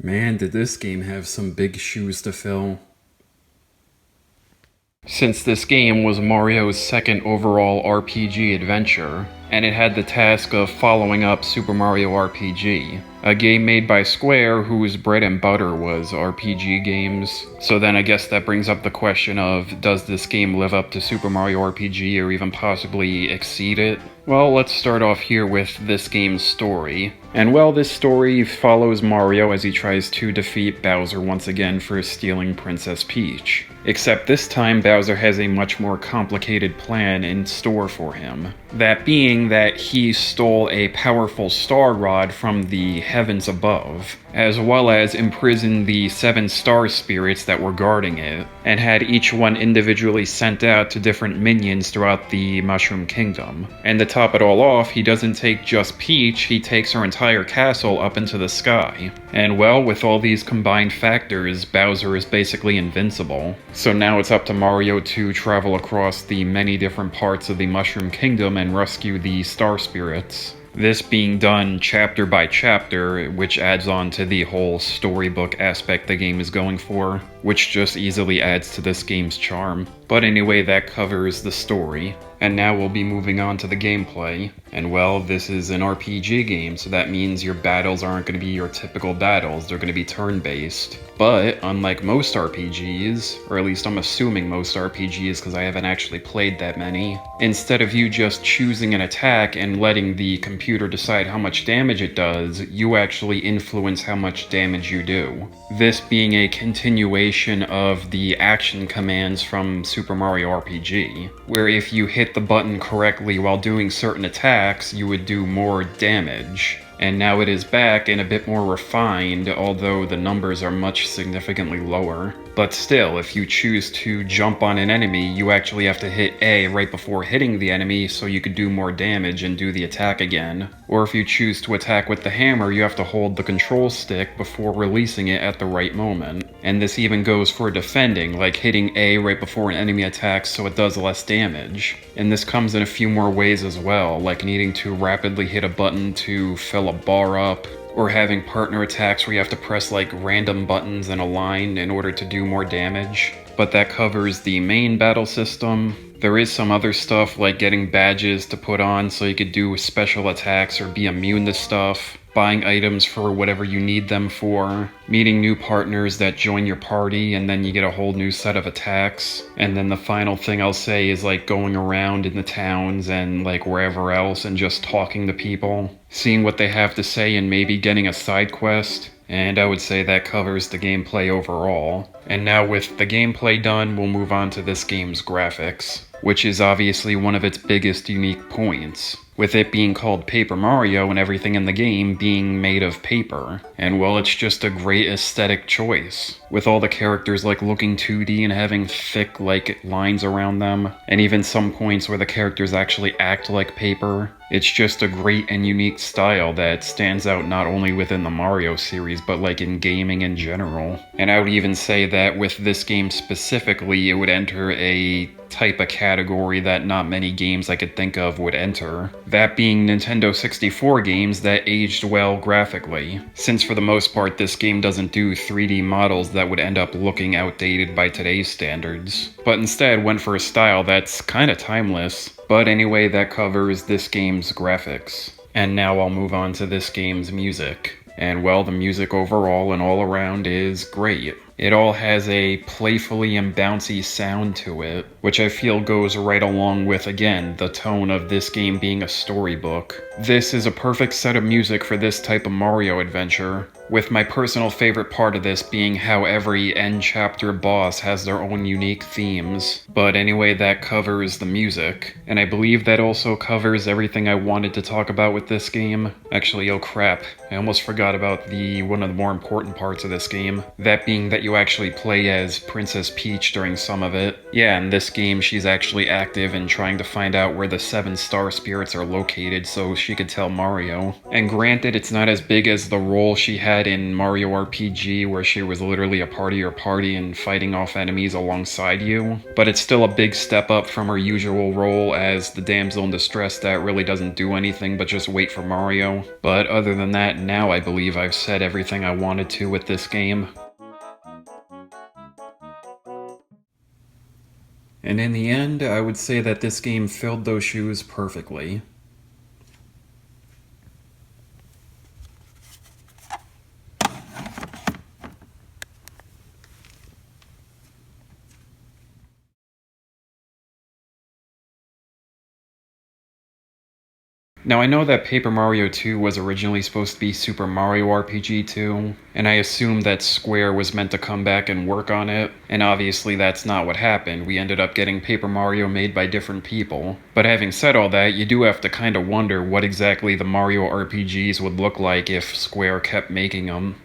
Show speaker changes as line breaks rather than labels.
Man, did this game have some big shoes to fill. Since this game was Mario's second overall RPG adventure, and it had the task of following up Super Mario RPG, a game made by Square whose bread and butter was RPG games. So then I guess that brings up the question of, does this game live up to Super Mario RPG or even possibly exceed it? Well, let's start off here with this game's story. And well, this story follows Mario as he tries to defeat Bowser once again for stealing Princess Peach. Except this time Bowser has a much more complicated plan in store for him. That being that he stole a powerful star rod from the heavens above, as well as imprisoned the 7 star spirits that were guarding it, and had each one individually sent out to different minions throughout the Mushroom Kingdom. And to top it all off, he doesn't take just Peach, he takes her entire castle up into the sky. And well, with all these combined factors, Bowser is basically invincible. So now it's up to Mario to travel across the many different parts of the Mushroom Kingdom and rescue the star spirits. This being done chapter by chapter, which adds on to the whole storybook aspect the game is going for, which just easily adds to this game's charm. But anyway, that covers the story. And now we'll be moving on to the gameplay. And well, this is an RPG game, so that means your battles aren't going to be your typical battles, they're going to be turn-based. But, unlike most RPGs, or at least I'm assuming most RPGs because I haven't actually played that many, instead of you just choosing an attack and letting the computer decide how much damage it does, you actually influence how much damage you do. This being a continuation of the action commands from Super Mario RPG, where if you hit the button correctly while doing certain attacks, you would do more damage. And now it is back and a bit more refined, although the numbers are much significantly lower. But still, if you choose to jump on an enemy, you actually have to hit A right before hitting the enemy so you could do more damage and do the attack again. Or if you choose to attack with the hammer, you have to hold the control stick before releasing it at the right moment. And this even goes for defending, like hitting A right before an enemy attacks so it does less damage. And this comes in a few more ways as well, like needing to rapidly hit a button to fill a bar up, or having partner attacks where you have to press like random buttons in a line in order to do more damage. But that covers the main battle system. There is some other stuff like getting badges to put on so you could do special attacks or be immune to stuff, buying items for whatever you need them for, meeting new partners that join your party and then you get a whole new set of attacks. And then the final thing I'll say is like going around in the towns and like wherever else and just talking to people, seeing what they have to say and maybe getting a side quest. And I would say that covers the gameplay overall. And now with the gameplay done, we'll move on to this game's graphics, which is obviously one of its biggest unique points, with it being called Paper Mario and everything in the game being made of paper. And well, it's just a great aesthetic choice, with all the characters like looking 2D and having thick like lines around them, and even some points where the characters actually act like paper. It's just a great and unique style that stands out not only within the Mario series, but like in gaming in general. And I would even say that with this game specifically, it would enter a type of category that not many games I could think of would enter. That being Nintendo 64 games that aged well graphically, since for the most part this game doesn't do 3D models that would end up looking outdated by today's standards, but instead went for a style that's kinda timeless. But anyway, that covers this game's graphics. And now I'll move on to this game's music. And well, the music overall and all around is great. It all has a playfully and bouncy sound to it, which I feel goes right along with, again, the tone of this game being a storybook. This is a perfect set of music for this type of Mario adventure, with my personal favorite part of this being how every end chapter boss has their own unique themes. But anyway, that covers the music, and I believe that also covers everything I wanted to talk about with this game. Actually, oh crap, I almost forgot about one of the more important parts of this game, that being that you actually play as Princess Peach during some of it. Yeah, in this game she's actually active in trying to find out where the 7 star spirits are located so she could tell Mario. And granted, it's not as big as the role she had had in Mario RPG, where she was literally a part of your party and fighting off enemies alongside you, but it's still a big step up from her usual role as the damsel in distress that really doesn't do anything but just wait for Mario. But other than that, now I believe I've said everything I wanted to with this game. And in the end, I would say that this game filled those shoes perfectly. Now, I know that Paper Mario 2 was originally supposed to be Super Mario RPG 2, and I assumed that Square was meant to come back and work on it, and obviously that's not what happened. We ended up getting Paper Mario made by different people. But having said all that, you do have to kind of wonder what exactly the Mario RPGs would look like if Square kept making them.